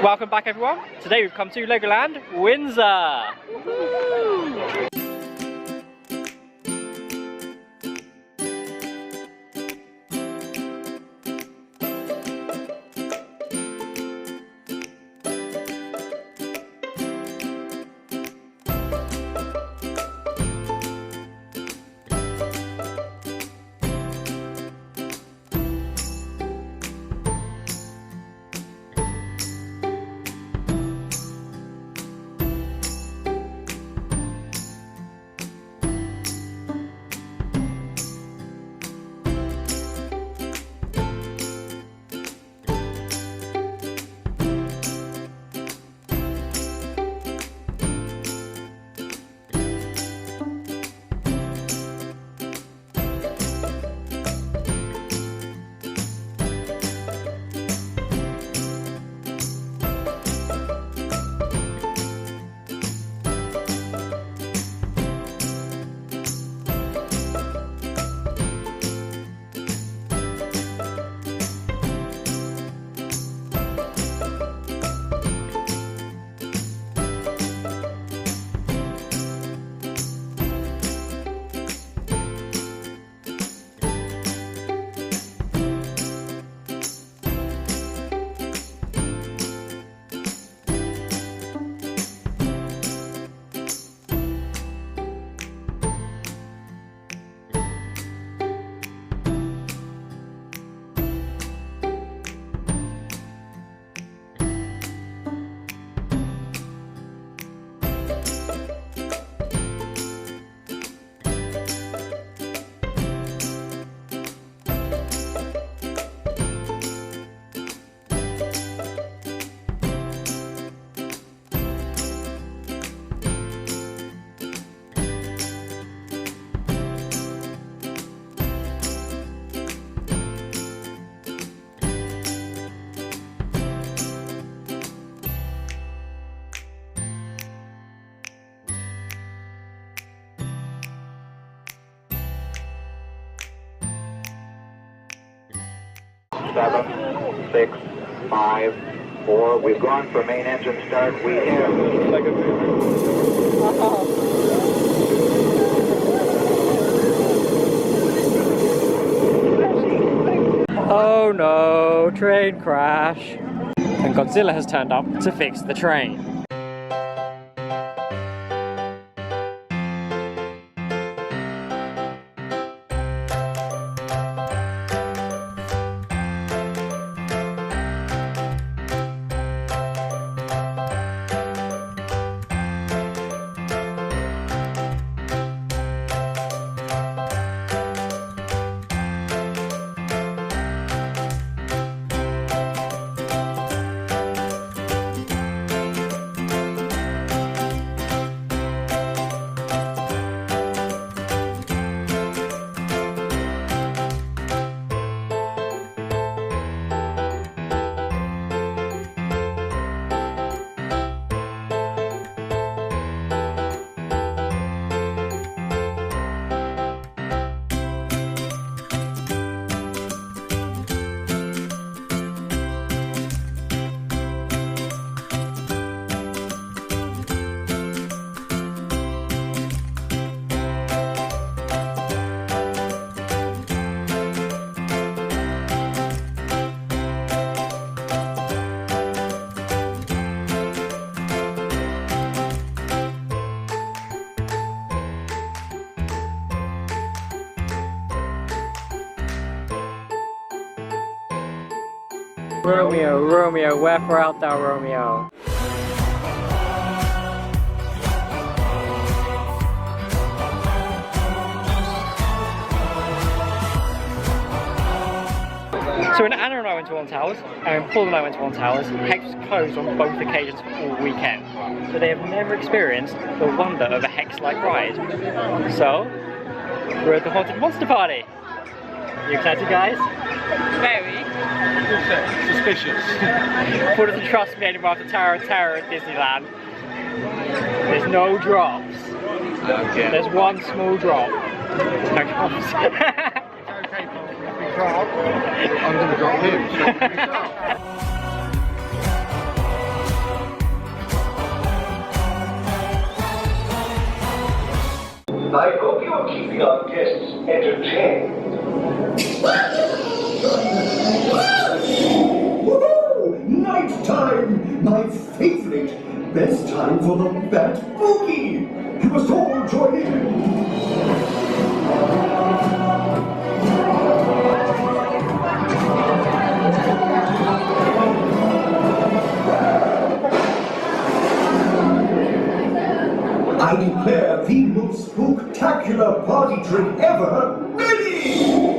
Welcome back everyone. Today we've come to Legoland Windsor. Woohoo! Seven, 6, 5, 4. We've gone for main engine start. We have Oh no, train crash. And Godzilla has turned up to fix the train. Romeo, Romeo, wherefore art thou, Romeo? So when Anna and I went to One Towers, and Paul and I went to One Towers, Hex was closed on both occasions all weekend. So they have never experienced the wonder of a Hex-like ride. So, we're at the Haunted Monster Party. You excited, guys? Very. Suspicious. Paul doesn't trust me anymore after Tower of Terror at Disneyland. There's no drops. Okay. There's one small drop. There's no drops. Okay, Paul, if we drop, I'm going to drop him. So I hope you're keeping our guests entertained. Woohoo! Night time! My favorite! Best time for the Bat Boogie! You must all join in! I declare the most spooktacular party trick ever ready!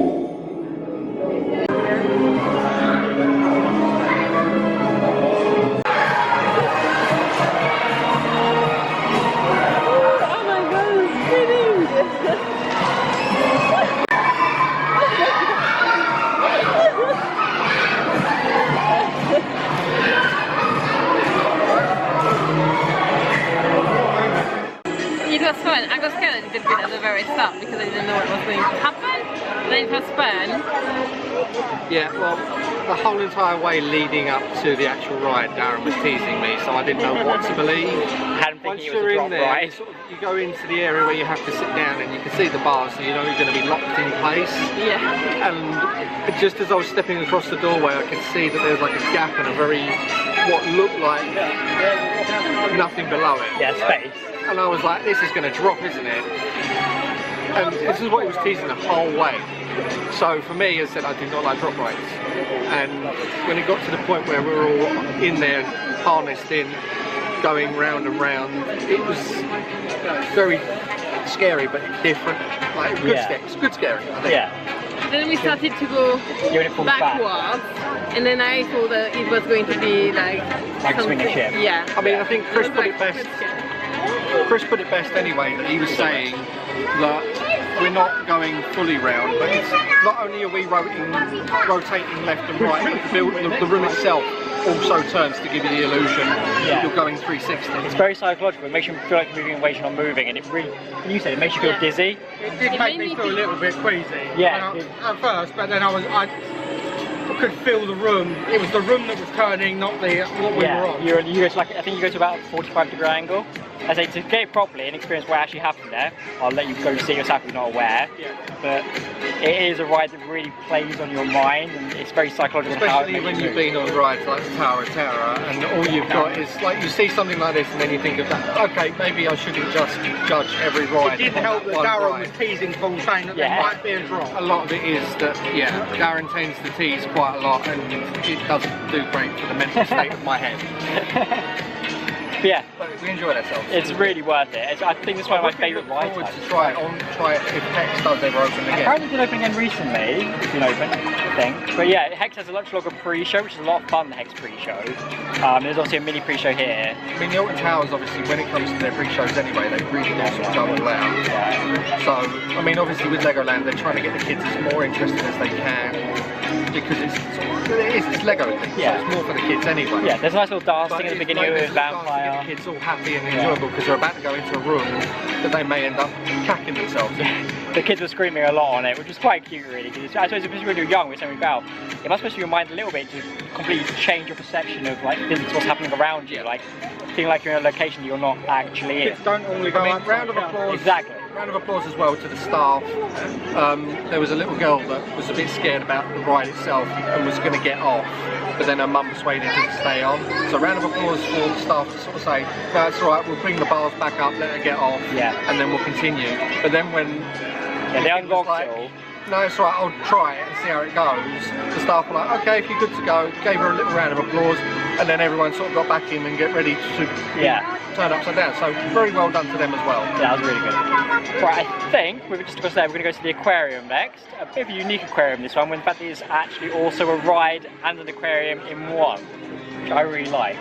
It was fun. I got scared a little bit at the very start because I didn't know what was going to happen. Then it was fun. Yeah, well, the whole entire way leading up to the actual ride, Darren was teasing me, so I didn't know what to believe. Once You're in there, right? You go into the area where you have to sit down and you can see the bars, so you know you're going to be locked in place. Yeah. And just as I was stepping across the doorway, I could see that there's like a gap and a very, what looked like nothing below it. Yeah, space. And I was like, this is going to drop, isn't it? And this is what he was teasing the whole way. So for me, as I said, I do not like drop rides. And when it got to the point where we were all in there, harnessed in, going round and round, it was very scary, but different. Like good scary, I think. Yeah. Then we started to go backwards, and then I thought that it was going to be like a swinging ship. Yeah. I mean, I think Chris put it best. Chris put it best anyway, that he was saying that we're not going fully round, but it's not only are we rotating left and right, but the room itself also turns to give you the illusion that you're going 360. It's very psychological. It makes you feel like you're moving in ways you're not moving, and it really, when you said it makes you feel dizzy. It did make me feel a little bit queasy. Yeah. At first, but then I could feel the room. It was the room that was turning, not the what we were on. You go to like, I think you go to about a 45-degree angle. I say to get it properly and experience what actually happened there, I'll let you go see yourself if you're not aware. Yeah. But it is a ride that really plays on your mind, and it's very psychological. Especially when you've been on rides like the Tower of Terror, and all you've got is like you see something like this, and then you think of that. Okay, maybe I shouldn't just judge every ride. It did help that Darren was teasing Paul, saying that there might be a drop. A lot of it is that, Darren tends to tease quite a lot, and it doesn't do great for the mental state of my head. Yeah, but we enjoyed ourselves. It's really worth it. I think it's one of my favourite rides. To try it if Hex does ever open again. Apparently it did open again recently. It's been open, I think. But yeah, Hex has a much longer pre-show, which is a lot of fun. The Hex pre-show. There's obviously a mini pre-show here. I mean, the Alton Towers, obviously, when it comes to their pre-shows anyway, they really do sort of go all out. Yeah. So, I mean, obviously with Legoland, they're trying to get the kids as more interested as they can, because it's Lego things, so it's more for the kids anyway. Yeah, there's a nice little dancing at the beginning with Vampire. To get the kids all happy and enjoyable because they're about to go into a room that they may end up cacking themselves in. The kids were screaming a lot on it, which was quite cute really, because I suppose especially when you're young, we're saying about, it must push your mind a little bit to completely change your perception of like physics, what's happening around you, like feeling like you're in a location you're not actually in. Kids don't only go round of applause. Exactly. Round of applause as well to the staff. There was a little girl that was a bit scared about the ride itself and was going to get off, but then her mum persuaded her to stay on. So round of applause for the staff to sort of say, no, it's alright, we'll bring the bars back up, let her get off, and then we'll continue. But then when they unlocked it all. No, it's alright, I'll try it and see how it goes. The staff were like, okay, if you're good to go, gave her a little round of applause, and then everyone sort of got back in and get ready to turn upside down. So very well done to them as well. Yeah, that was really good. Right, I think we've just got to say we're going to go to the aquarium next. A bit of a unique aquarium this one, when in fact it is actually also a ride and an aquarium in one, which I really like.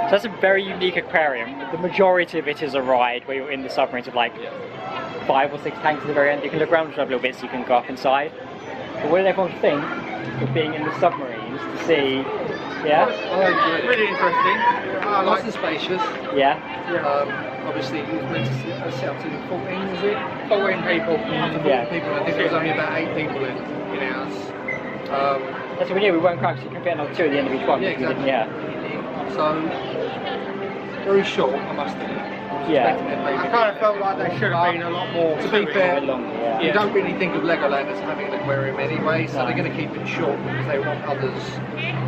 So that's a very unique aquarium. The majority of it is a ride where you're in the submarines with like 5 or 6 tanks at the very end. You can look around for a little bit so you can go up inside. But what did everyone think of being in the submarines to see? Yeah? Really interesting. Nice and spacious. Yeah? Obviously, it was meant to set up to 14, was it? 14 people. Up to 14 Yeah. people. I think there was only about 8 people in ours. That's what we knew, we weren't cracked, so you can fit another 2 at the end of each one. Yeah, because we exactly. didn't- So, very short, I must admit. Yeah. I kind of felt like they should have been a lot more. To be A fair, bit longer, yeah. you don't really think of Legoland as having an aquarium anyway, so they're going to keep it short because they want others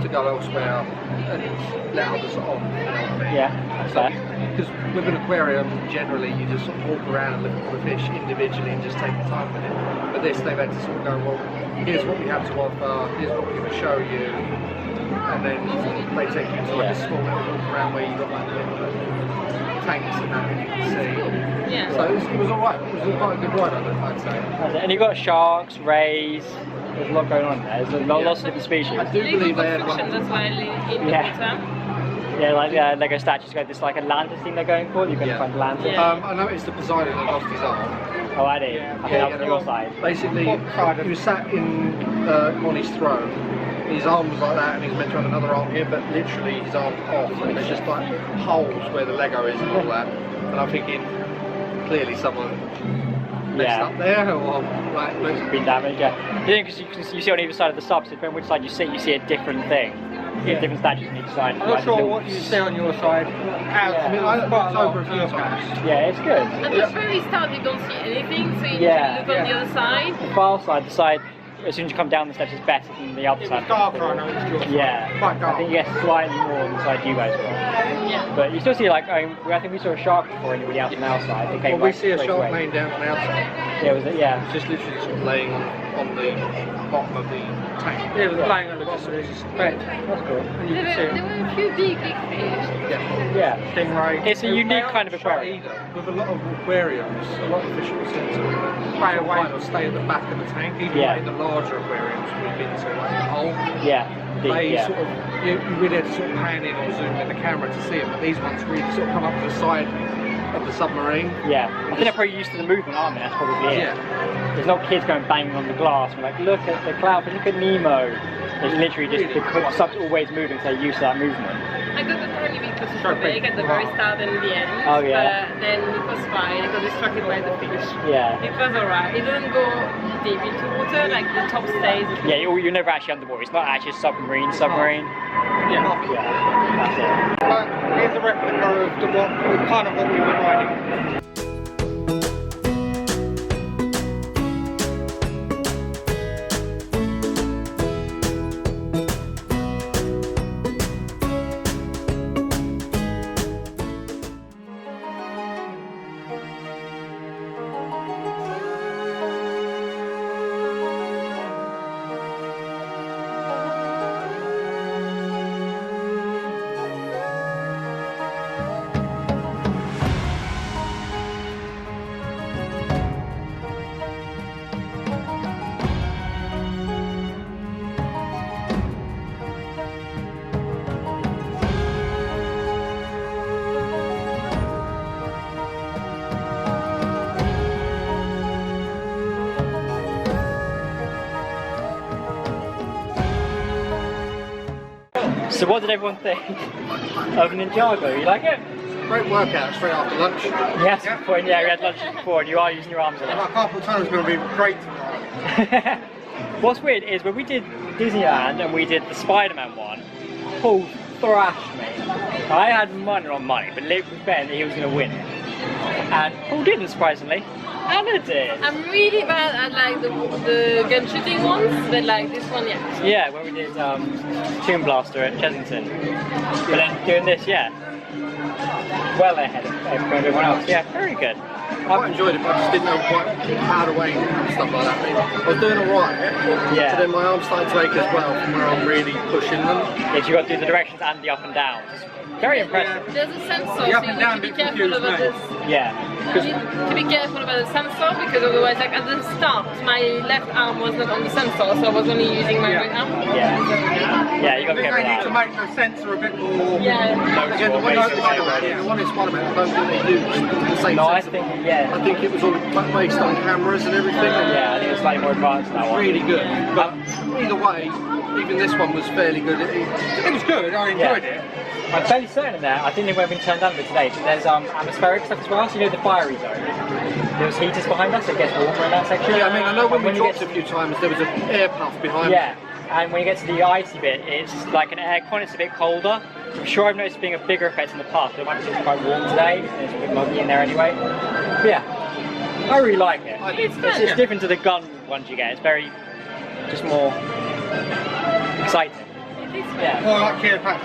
to go elsewhere and let others on. Yeah, that's fair. Because with an aquarium, generally you just sort of walk around and look at the fish individually and just take your time with it. But this, they've had to sort of go, well, here's what we have to offer, here's what we're going to show you, and then they take you to like a small little walk around where you've got like little tanks and that you can see. Yeah. So it was alright, it was quite a good ride, I'd say. And you've got sharks, rays, there's a lot going on there. There's lots of different species. I do believe they had construction, one. that's why I in the Yeah. water. Yeah, like Lego statues got this like Atlantis thing they're going for. You're going to find Atlantis. Yeah. I noticed the Poseidon had lost his arm. Oh, I did. I think that was on your side. Basically, he was sat on his throne. His arm was like that, and he was meant to have another arm here, but literally his arm's off, and there's just like holes where the Lego is and all that. And I'm thinking, clearly someone messed up there, or like. Been damaged, yeah. Because you see on either side of the sub, so depending on which side you see a different thing. You have different statues on each side. I'm not sure what you see on your side. I mean, I looked over a few times. Yeah, it's good. At the very start you don't see anything, so you need Yeah. to look on the other side. The far side, the side, as soon as you come down the steps, is better than the other It side. was darker, I noticed your side. Yeah, Quite dark. I think you get slightly more on the side you guys were. Yeah. But you still see like, I think we saw a shark before anybody else on our side. They came Well, we like see a straight shark away. laying down on our side. Yeah, was it? Yeah. It's just literally sort of laying on the bottom of the tank. Yeah, it was playing at the bottom of his bed. That's cool. And you There can see were him. a few big fish. Yeah. Stingray. It's a unique They kind of aren't shut aquarium. either. With a lot of aquariums, a lot of fish will seem to Stay away. kind of stay at the back of the tank. Even Yeah. like in the larger aquariums we've been to, like the whole. Yeah. They Yeah. sort of, you really had to sort of pan in or zoom in the camera to see them, but these ones really sort of come up to the side of the submarine. Yeah. I think they're probably used to the movement, aren't they? That's probably it. Yeah. There's not kids going banging on the glass. We're like, look at the cloudfish, look at Nemo. It's literally just the sub's always moving, so they're used to that movement. I got the tiny bit was super big at the very start and the end. Oh, yeah. But then it was fine. I got distracted by the fish. Yeah. It was alright. It doesn't go deep into water, like the top stays. Yeah, you're never actually underwater. It's not actually a submarine. Yeah. Yeah, that's it. But here's a replica of kind of what we were riding. So what did everyone think of Ninjago? You like it? Great workout straight after lunch. Yes, before, yeah, we had lunch before and you are using your arms a My lot. carpal tunnel's going to be great tomorrow. What's weird is when we did Disneyland and we did the Spider-Man one, Paul thrashed me. I had money on money, but Luke was betting that he was going to win it. And Paul didn't, surprisingly. Anna did. I'm really bad at like the gun shooting ones, but like this one, yeah. Yeah, when we did Tomb Blaster at Chessington. But then doing this, yeah. Well ahead of everyone else. Yeah, very good. I quite enjoyed it, but I just didn't know quite how to aim and stuff like that. I mean, I was doing alright, Yeah. but then my arms started to ache as well from where I'm really pushing them. Yes, you got to do the directions and the up and down. It's very impressive. There's a sensor, The so up you and need down to be bit careful confused about me. this. Yeah. You need to be careful about the sensor because otherwise, like at the start, my left arm was not on the sensor, so I was only using my right arm. Yeah. Yeah, you got to I be think they careful need with to that. make the sensor a bit more. Yeah. Again, the one in Spider-Man, I don't think they used the same No, I sensor. think, yeah. I think it was all based on cameras and everything. And Yeah, I think it's slightly more advanced than that one. really good. But either way, even this one was fairly good. It was good. I enjoyed it. I'm fairly certain in there, I think they won't have been turned on for today, but there's atmospheric stuff as well, so you know the fiery zone. There's heaters behind us, so it gets warmer in that section. Yeah, I mean, I know when And we you dropped get a few times, there was an air puff behind. Yeah, and when you get to the icy bit, it's like an aircon, it's a bit colder. I'm sure I've noticed it being a bigger effect in the past, but it might be just quite warm today, and it's a bit muggy in there anyway. But yeah, I really like it. It's different to the gun ones you get, it's very, just more exciting. Yeah. More like Cleopatra.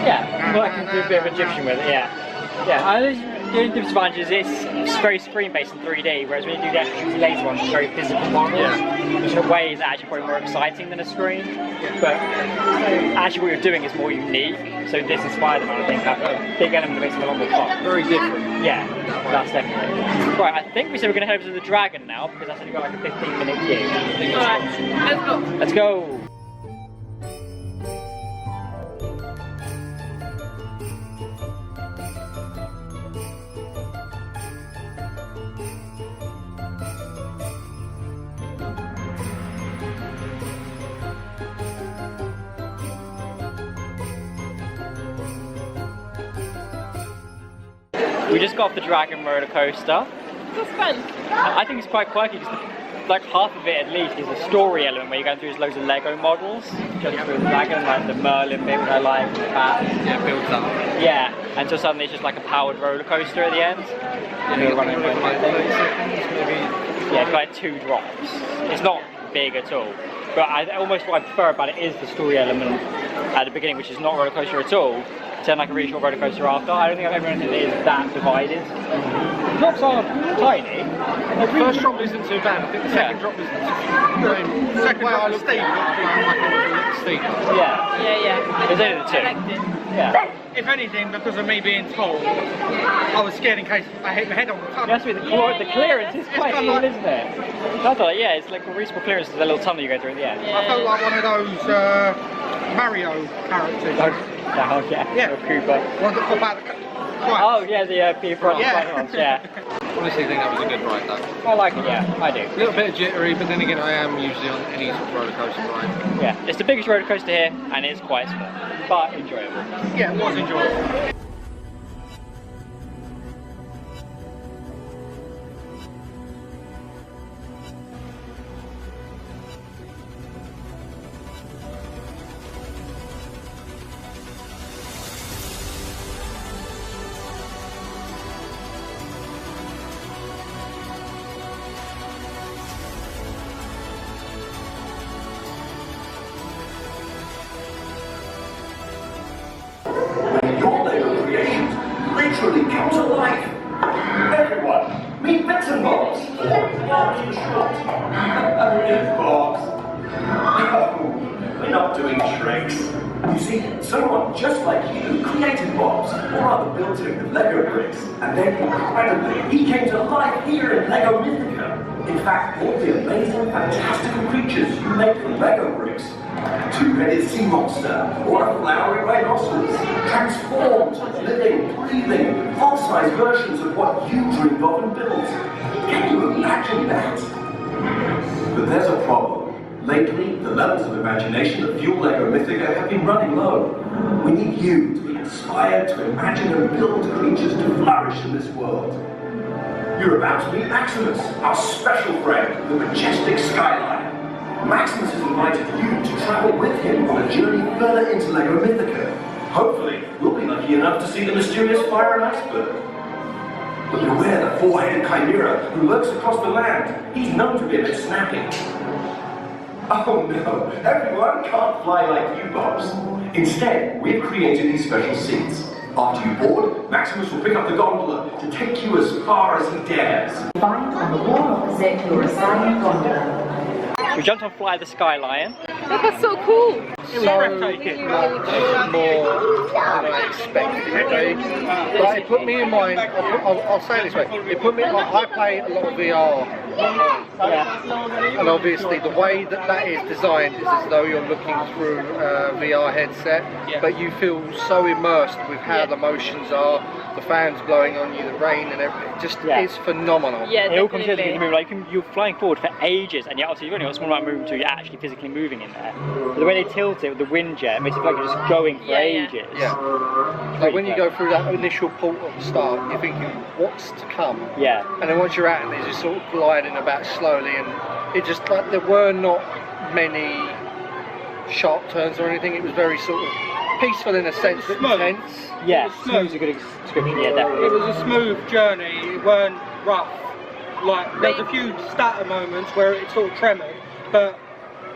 Yeah, well, I can do a bit of Egyptian with it, yeah. Yeah, the only disadvantage is it's very screen-based in 3D, whereas when you do the actual laser ones, it's very physical models, which in a way is actually probably more exciting than a screen. But actually what you're doing is more unique, so this and Spider-Man, I think, have a big element that makes them a lot more fun. Very different. Yeah, that's definitely. Right, I think we said we're going to head over to the Dragon now, because that's only got like a 15-minute queue. Alright, let's go. Let's go! We just got off the Dragon roller coaster. It was fun. I think it's quite quirky because like half of it at least is a story element where you're going through loads of Lego models just through the Dragon, like the Merlin bit which I like, the bat. Yeah, builds up. Yeah, and so suddenly it's just like a powered roller coaster at the end. And you're running Like 30 seconds, maybe. yeah, it's like 2 drops. It's not big at all. But almost what I prefer about it is the story element at the beginning, which is not a roller coaster at all. Turn like a really short roller coaster after. I don't think I've ever known it is that divided. The drops are tiny. The first drop isn't too bad. I think the second drop isn't too bad. The second drop was steep. I thought it was a little steep. Yeah. Yeah. There's only the 2. I liked it. Yeah. If anything, because of me being tall, I was scared in case I hit my head on the tunnel. That's the clearance is quite kind cool, of like- isn't it? I thought, yeah, it's like a reasonable clearance to the little tunnel you go through at the end. I felt like one of those Mario characters. Oh, yeah. Yeah. Or Cooper. Ones that pop out the Oh, yeah, the Peter Yeah. ones, yeah. Honestly, I think that was a good ride though. I like it, yeah, I do. A little bit jittery, but then again, I am usually on any sort of roller coaster ride. Yeah, it's the biggest roller coaster here, and it's quite small, but enjoyable. Yeah, it was enjoyable. Your Lego creations literally come to life. Everyone, meet Bits and Bobs, or Bobs for short. It's Bobs. No, we're not doing tricks. You see, someone just like you created Bobs, or rather built him with Lego bricks, and then incredibly, he came to life here in Lego Mythica. In fact, all the amazing, fantastical creatures you make from Lego bricks, a 2-headed sea monster, or a flowery rhinoceros, transformed, living, breathing, full-size versions of what you dreamed of and built. Can you imagine that? But there's a problem. Lately, the levels of imagination that fuel Lego Mythica have been running low. We need you to be inspired to imagine and build creatures to flourish in this world. You're about to meet Maximus, our special friend, the majestic skyline. Maximus has invited you to travel with him on a journey further into Lego Mythica. Hopefully, we'll be lucky enough to see the mysterious fire and iceberg. But beware the 4-headed chimera who lurks across the land. He's known to be a bit snappy. Oh no, everyone can't fly like you, Bobs. Instead, we've created these special seats. After you board, Maximus will pick up the gondola to take you as far as he dares. Find on the wall opposite your assigned gondola. We jumped on Fly the Skyline. That was so cool. so breathtaking. much more than I expected it to be. But it put me in mind, I'll say it this way, it put me, like, I play a lot of VR, and obviously the way that is designed is as though you're looking through a VR headset, but you feel so immersed with how the motions are, the fans blowing on you, the rain and everything. Just it's phenomenal. Yeah, it all comes together to move. Like you're flying forward for ages, and yet obviously you've only got a small amount of movement until you're actually physically moving in there. But the way they tilt it with the wind jet makes it feel like you're just going for ages. Yeah. Like when you go through that initial port at the start, you're thinking, what's to come? Yeah. And then once you're out, and it's just sort of gliding about slowly, and it just like there were not many sharp turns or anything. It was very sort of peaceful in a sense, but intense. Yeah, smooth's a good description. Yeah, definitely. It was a smooth journey. It weren't rough. Like there was a few stutter moments where it sort of tremored, but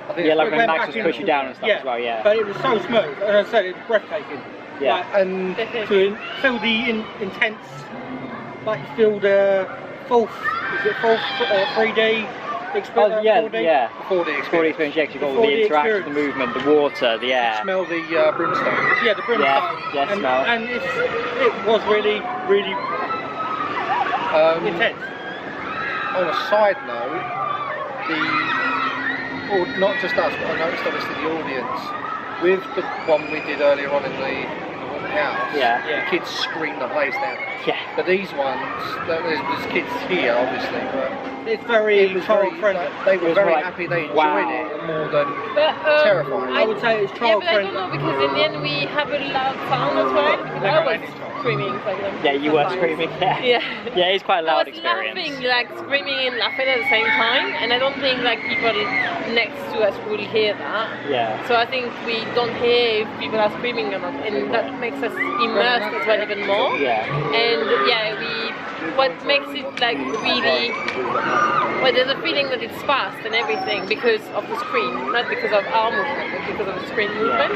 I think like when Max was pushing you down and stuff as well. Yeah. But it was so smooth, and as I said, it was breathtaking. Yeah. Like, and to feel the intense, like feel the full 3D experience. 4D experience. Yeah, 'cause you've got all the interaction, the movement, the water, the air. Smell the brimstone. Yeah, the brimstone. Yeah, smell. And it was really, really intense. On a side note, well, not just us, but I noticed obviously the audience with the one we did earlier on in the haunted house. The kids screamed the place down. Yeah. But these ones, there's kids here obviously, but it's very child friendly. They were very happy. They enjoyed it more than terrifying. I would say it's child friendly. Yeah, but I don't know, because in the end we have a loud sound as well. Because I was screaming. Yeah, you were screaming. Yeah, it's quite a loud experience. I was laughing, like screaming and laughing at the same time, and I don't think like people next to us will hear that. Yeah. So I think we don't hear if people are screaming or not, and that makes us immersed as well even more. Yeah. And what makes it like really, well, there's a feeling that it's fast and everything because of the screen, not because of our movement, but because of the screen movement.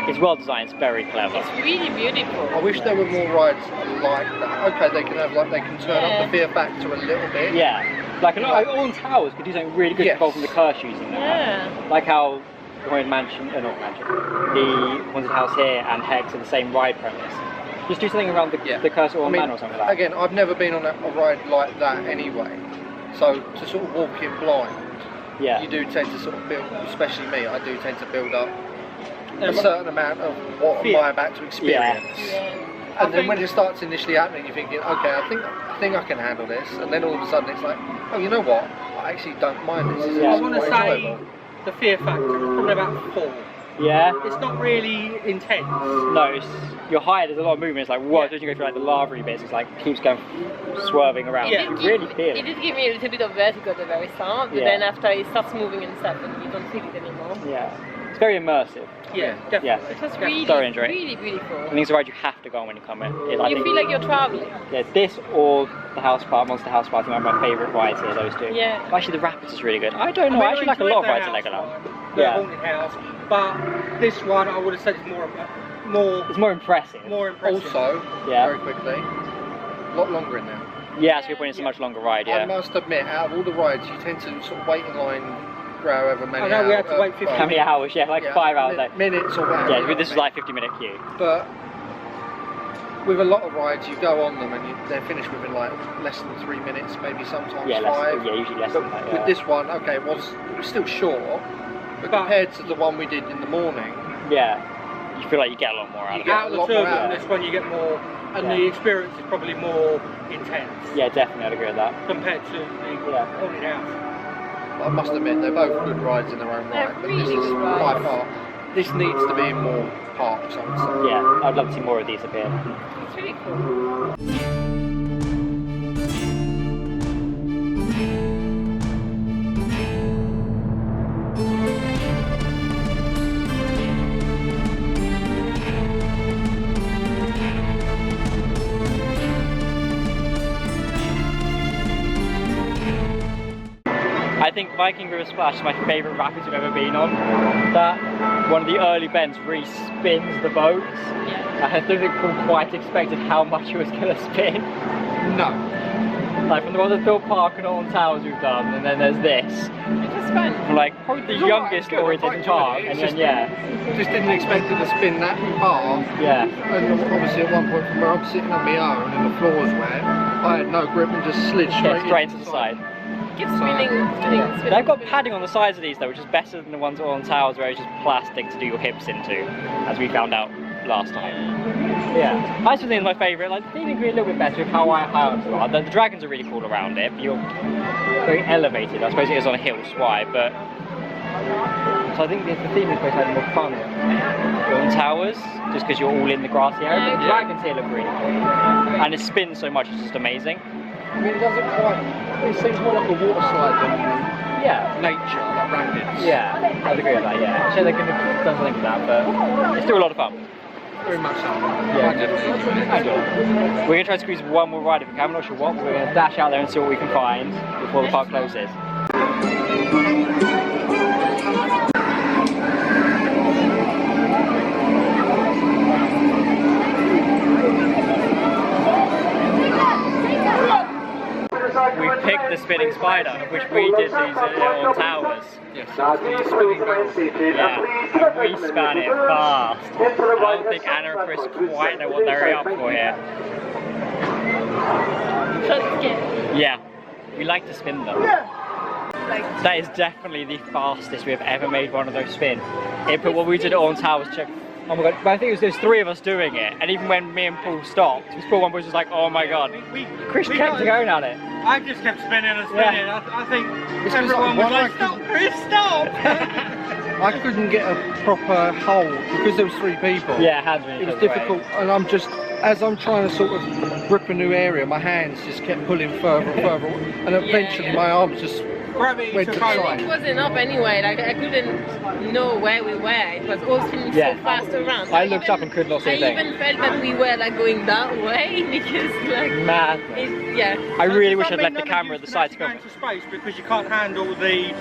It's well designed, it's very clever. It's really beautiful. I wish there were more rides like that. Okay, they can have they can turn up the fear factor a little bit. Yeah. Like all towers could do something really good involving the curse using that. Yeah. Like how the Haunted Mansion, the Haunted House here and Hex are the same ride premise. Just do something around the curse or man or something like that. Again, I've never been on a ride like that anyway. So to sort of walk in blind, you do tend to sort of build, especially me, I do tend to build up a certain amount of what am I about to experience. Yeah. And then when it starts initially happening, you're thinking, okay, I think I can handle this. And then all of a sudden it's like, oh, you know what? I actually don't mind this. I want to say the fear factor is probably about 4. Yeah. It's not really intense. No, you're higher, there's a lot of movement. It's like, whoa, as you go through like the lavery bits, it's like keeps going swerving around. Yeah. You really feel it. It did give me a little bit of vertigo at the very start, but then after it starts moving and stuff, and you don't feel it anymore. Yeah. It's very immersive. Yeah, definitely. Yeah. It was really, really beautiful. I think it's a ride you have to go on when you come in. You feel like you're travelling. Yeah, this or the Monster House Party are my favourite rides here, those two. Yeah. Actually, the Rapids is really good. I don't know, I actually like a lot of rides at Legoland. The Haunted House, but this one I would have said is more. It's more impressive. Also, very quickly, a lot longer in there. Yeah, that's a good point. It's a much longer ride. Yeah. I must admit, out of all the rides, you tend to sort of wait in line for however many hours. I know we had to wait 50 How many hours? Yeah, like 5 hours. Minutes or whatever. Yeah, this is like a 50-minute queue. But with a lot of rides, you go on them and they're finished within like less than 3 minutes, maybe sometimes 5. Usually less than that. With this one, okay, it was still short, but compared to the one we did in the morning, you feel like you get a lot more out of it. Out of the two of them, this one you get more, and the experience is probably more intense. Yeah, definitely, I'd agree with that. Compared to the Haunted House. I must admit, they're both good rides in their own right, but this is by far, this needs to be in more parks, I would say. Yeah, I'd love to see more of these appear. It's really cool. I think Viking River Splash is my favourite rapids I've ever been on. That one of the early bends really spins the boats. I don't think Paul quite expected how much it was going to spin. No. Like from the ones at Thorpe Park and Alton Towers we've done, and then there's this. It was fun. From like probably the youngest oriented park, and then yeah. Just didn't expect it to spin that far. Yeah. And obviously at one point from where I'm sitting on my own and the floor's wet, I had no grip and just slid straight Into the side. Keep spinning. They've got padding on the sides of these though, which is better than the ones on Towers where it's just plastic to do your hips into, as we found out last time. Yeah, I still think it's my favourite. Like, the theming could be a little bit better with how high up you are. The dragons are really cool around it, but you're very elevated. I suppose it is on a hill, why, but so I think the theme is supposed to have more fun on Towers, just because you're all in the grassy area. But the dragons here look really cool, and it spins so much, it's just amazing. I mean, it doesn't quite. It seems more like a water slide than nature, like rapids. Yeah, I'd agree with that. Yeah, I'm sure they could have done something with that, but it's still a lot of fun. Very much so. Yeah, I definitely enjoyed it. We're going to try to squeeze one more ride if we can. I'm not sure what, but we're going to dash out there and see what we can find before the park closes. We picked the spinning spider, which we did these on Towers. Yes, that's the spinning barrel. Yeah, and we span it fast. I don't think Anna and Chris quite know what they're up for here. Yeah, we like to spin them. That is definitely the fastest we've ever made one of those spin. It put what we did on Towers check. Oh my god, but I think there's three of us doing it, and even when me and Paul stopped, Paul one was just like, oh my god. Chris kept going at it. I just kept spinning and spinning. Yeah. I think everyone was like, stop, Chris, stop! I couldn't get a proper hold because there was three people. Yeah, it has been. It was difficult, and I'm just, as I'm trying to sort of grip a new area, my hands just kept pulling further and further, and eventually my arms just went to the side. It wasn't up anyway, like I couldn't know where we were. It was all spinning so fast around. I looked up and could not see a thing. I even felt that we were like going that way because like madness. I really wish I'd left the camera at the side to film into space because you can't handle the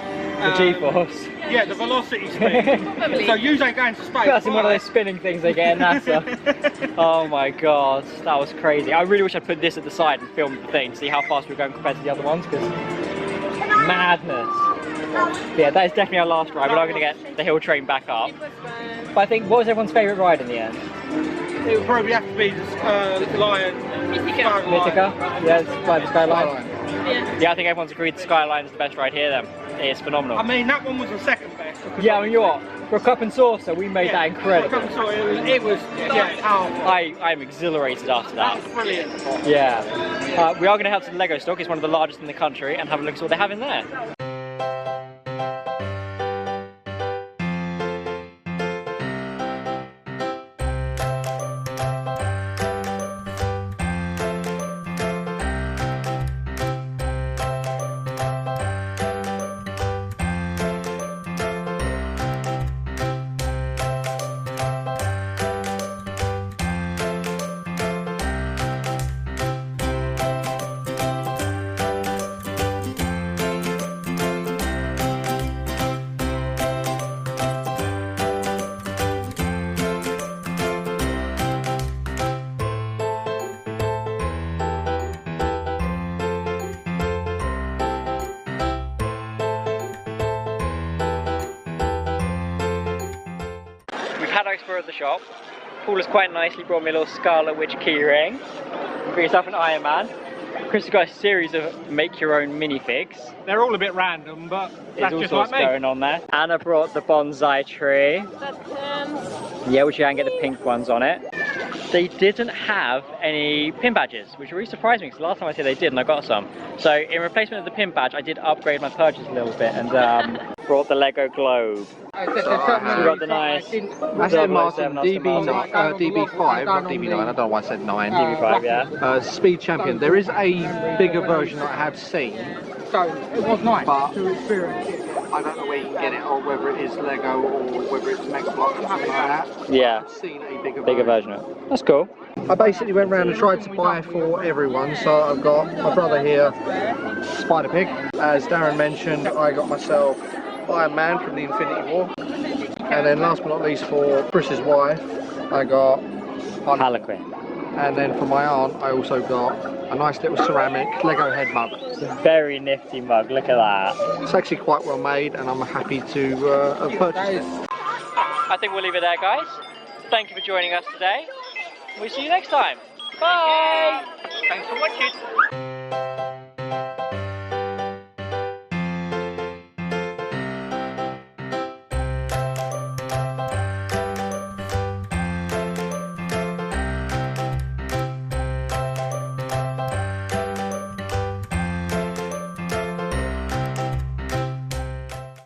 G-force. Yeah, the velocity speed. Probably. So you ain't going to space. That's in one of those spinning things they get in NASA. Oh my god, that was crazy. I really wish I'd put this at the side and filmed the thing to see how fast we were going compared to the other ones, because madness. But yeah, that is definitely our last ride. We're not going to get the hill train back up. But I think, what was everyone's favourite ride in the end? It would probably have to be the Lion. Mythica? Yeah, the Skyline. Yeah, I think everyone's agreed the Skyline is the best ride here then. It's phenomenal. I mean, that one was the second best. Yeah, I mean, you know what? For a cup and saucer, we made that incredible. Cup and saucer, it was powerful. I'm exhilarated after that. That was brilliant. Yeah. We are going to head to the Lego stock. It's one of the largest in the country, and have a look at what they have in there. Had our explore at the shop. Paul has quite nicely brought me a little Scarlet Witch key ring. Got yourself an Iron Man. Chris has got a series of make your own minifigs. They're all a bit random, but There's all sorts going on there. Anna brought the bonsai tree. Yeah, which you can get the pink ones on it. They didn't have any pin badges, which really surprised me because last time I said they did and I got some. So in replacement of the pin badge, I did upgrade my purchase a little bit and brought the Lego globe. We got the nice. I said Martin, DB5, not DB9, I don't know why I said 9. DB5, yeah. Speed Champion. There is a bigger version that I have seen. So it was nice to experience it. I don't know where you can get it, or whether it is Lego, or whether it's Mega Bloks or something like that. Yeah. I've seen a bigger version of it. That's cool. I basically went around and tried to buy for everyone. So I've got my brother here, Spider Pig. As Darren mentioned, I got myself Iron Man from the Infinity War. And then last but not least for Chris's wife, I got Harlequin. And then for my aunt, I also got a nice little ceramic Lego head mug. It's a very nifty mug, look at that. It's actually quite well made, and I'm happy to have purchased it. I think we'll leave it there, guys. Thank you for joining us today. We'll see you next time. Bye! Thanks for watching.